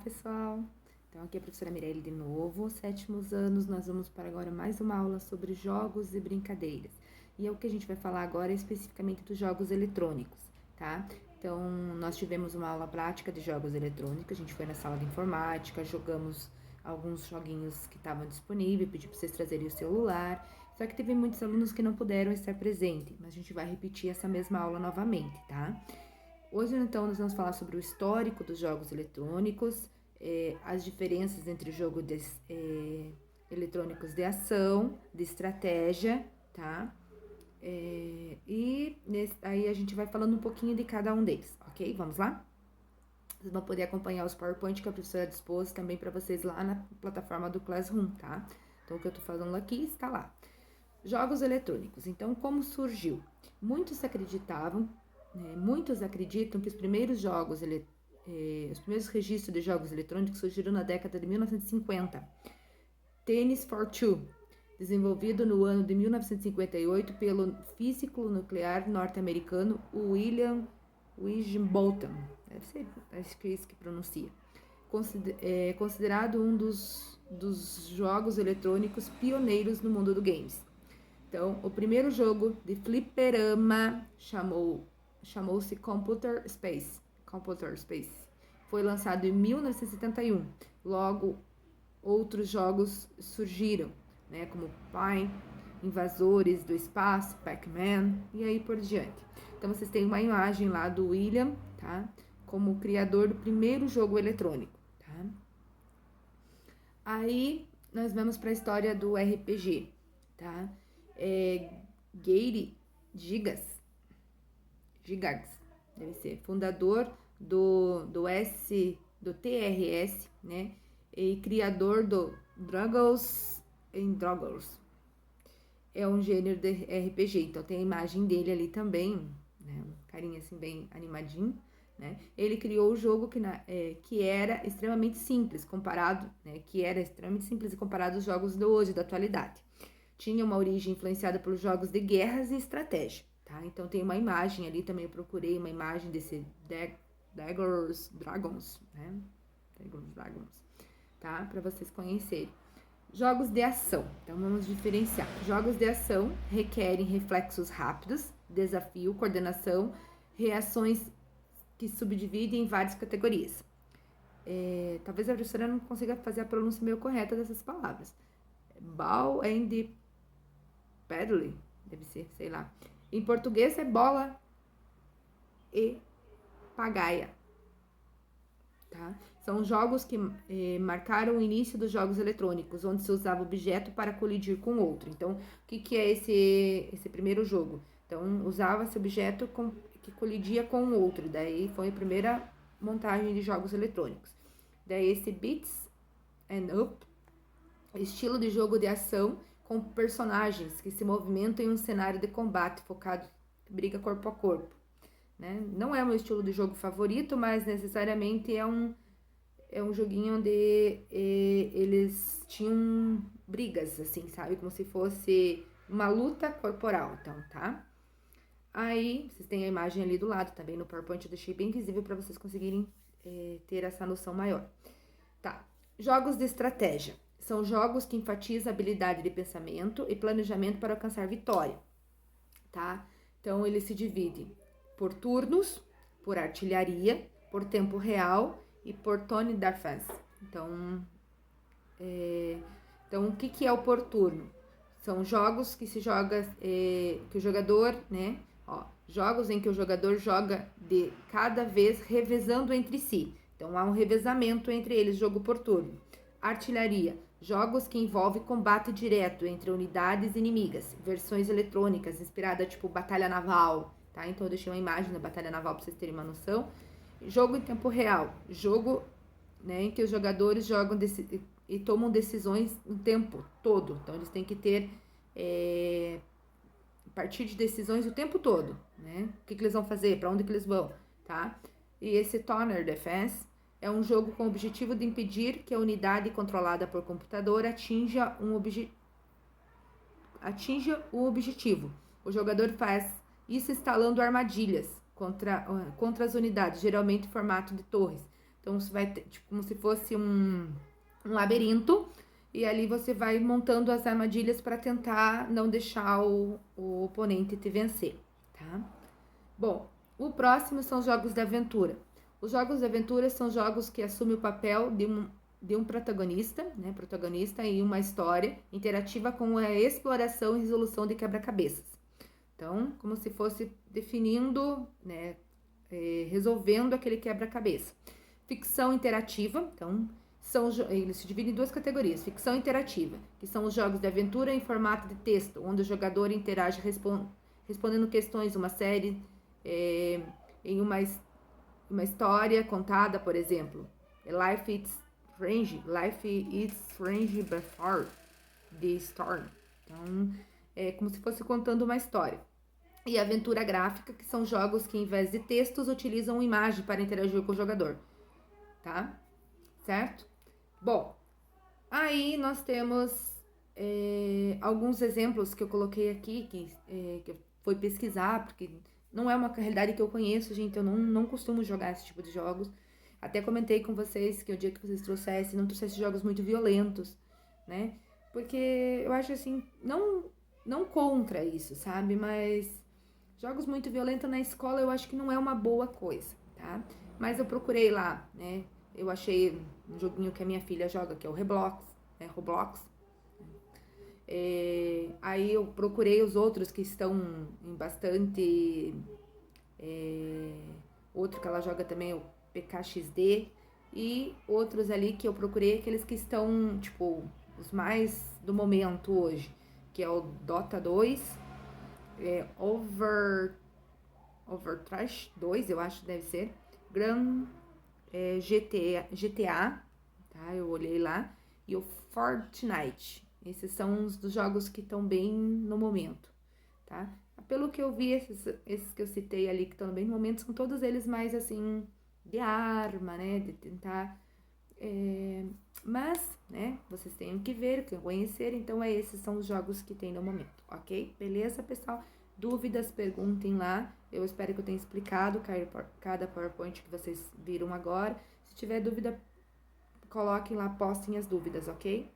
pessoal! Então, aqui é a professora Mirelle de novo, sétimos anos, nós vamos para agora mais uma aula sobre jogos e brincadeiras. E o que a gente vai falar agora é especificamente dos jogos eletrônicos, tá? Então, nós tivemos uma aula prática de jogos eletrônicos, a gente foi na sala de informática, jogamos alguns joguinhos que estavam disponíveis, pedi para vocês trazerem o celular, só que teve muitos alunos que não puderam estar presentes, mas a gente vai repetir essa mesma aula novamente, tá? Hoje, então, nós vamos falar sobre o histórico dos jogos eletrônicos, as diferenças entre jogos eletrônicos de ação, de estratégia, tá? Aí a gente vai falando um pouquinho de cada um deles, ok? Vamos lá? Vocês vão poder acompanhar os PowerPoint que a professora dispôs também para vocês lá na plataforma do Classroom, tá? Então, o que eu tô falando aqui está lá. Jogos eletrônicos. Então, como surgiu? Muitos acreditam que os primeiros registros de jogos eletrônicos surgiram na década de 1950. Tennis for Two, desenvolvido no ano de 1958 pelo físico nuclear norte-americano William Bolton. Acho que é isso que pronuncia. Considerado um dos jogos eletrônicos pioneiros no mundo do games. Então, o primeiro jogo de fliperama chamou-se Computer Space. Foi lançado em 1971. Logo, outros jogos surgiram, né, como Pine, Invasores do Espaço, Pac-Man e aí por diante. Então, vocês têm uma imagem lá do William, tá? Como criador do primeiro jogo eletrônico, tá? Aí, nós vamos para a história do RPG, tá? Gary Gygax, deve ser, fundador do TRS, né? E criador do Dragons and Dragons. É um gênero de RPG, então tem a imagem dele ali também, né? Um carinha assim bem animadinho, né? Ele criou o jogo que era extremamente simples comparado, né? Aos jogos de hoje, da atualidade. Tinha uma origem influenciada pelos jogos de guerras e estratégia, tá? Então tem uma imagem ali, também eu procurei uma imagem desse Dragons, né? Dragons, tá? Para vocês conhecerem. Jogos de ação. Então vamos diferenciar. Jogos de ação requerem reflexos rápidos, desafio, coordenação, reações que subdividem em várias categorias. Talvez a professora não consiga fazer a pronúncia meio correta dessas palavras. Ball and paddle, deve ser, sei lá. Em português é bola e pagaia, tá? São jogos que marcaram o início dos jogos eletrônicos, onde se usava objeto para colidir com outro. Então, o que é esse primeiro jogo? Então, usava-se objeto que colidia com o outro. Daí foi a primeira montagem de jogos eletrônicos. Daí esse Beats and Up, estilo de jogo de ação com personagens que se movimentam em um cenário de combate focado em briga corpo a corpo, né? Não é o meu estilo de jogo favorito, mas necessariamente é um joguinho onde eles tinham brigas, assim, sabe? Como se fosse uma luta corporal, então, tá? Aí, vocês têm a imagem ali do lado também, no PowerPoint eu deixei bem visível para vocês conseguirem ter essa noção maior. Tá, jogos de estratégia. São jogos que enfatizam a habilidade de pensamento e planejamento para alcançar vitória, tá? Então, ele se divide por turnos, por artilharia, por tempo real e por turn defense. Então, o que é o por turno? São jogos que se joga, que o jogador, né? Jogos em que o jogador joga de cada vez revezando entre si. Então, há um revezamento entre eles, jogo por turno. Artilharia, jogos que envolvem combate direto entre unidades inimigas. Versões eletrônicas, inspirada tipo Batalha Naval, tá? Então, eu deixei uma imagem da Batalha Naval para vocês terem uma noção. Jogo em tempo real, jogo, né, em que os jogadores jogam e tomam decisões o tempo todo. Então, eles têm que ter partir de decisões o tempo todo, né? O que eles vão fazer, para onde que eles vão, tá? E esse Tower Defense é um jogo com o objetivo de impedir que a unidade controlada por computador atinja o objetivo. O jogador faz isso instalando armadilhas contra as unidades, geralmente em formato de torres, Então, você vai ter, tipo, como se fosse um labirinto, e ali você vai montando as armadilhas para tentar não deixar o oponente te vencer, tá? Bom, o próximo são os jogos de aventura. Os jogos de aventura são jogos que assumem o papel de um protagonista, né? Protagonista em uma história interativa com a exploração e resolução de quebra-cabeças. Então, como se fosse definindo, né? Resolvendo aquele quebra-cabeça. Ficção interativa, então, eles se dividem em duas categorias. Ficção interativa, que são os jogos de aventura em formato de texto, onde o jogador interage respondendo questões, uma série, em uma história contada, por exemplo. Life is Strange Before the Storm. Então, é como se fosse contando uma história. E aventura gráfica, que são jogos que, em vez de textos, utilizam imagem para interagir com o jogador. Tá? Certo? Bom, aí nós temos alguns exemplos que eu coloquei aqui, que eu fui pesquisar, porque não é uma realidade que eu conheço, gente. Eu não costumo jogar esse tipo de jogos. Até comentei com vocês que o dia que vocês não trouxessem jogos muito violentos, né? Porque eu acho assim, não contra isso, sabe? Mas jogos muito violentos na escola eu acho que não é uma boa coisa, tá? Mas eu procurei lá, né? Eu achei um joguinho que a minha filha joga, que é o Roblox, né? Roblox. Aí eu procurei os outros que estão em bastante. Outro que ela joga também é o PKXD. E outros ali que eu procurei, aqueles que estão, tipo, os mais do momento hoje, que é o Dota 2, Overtrash 2, eu acho que deve ser, GTA, tá? Eu olhei lá, e o Fortnite. Esses são os dos jogos que estão bem no momento, tá? Pelo que eu vi, esses que eu citei ali que estão bem no momento, são todos eles mais assim, de arma, né? De tentar. Mas, né, vocês têm que ver, que conhecer, então esses são os jogos que tem no momento, ok? Beleza, pessoal? Dúvidas, perguntem lá. Eu espero que eu tenha explicado cada PowerPoint que vocês viram agora. Se tiver dúvida, coloquem lá, postem as dúvidas, ok?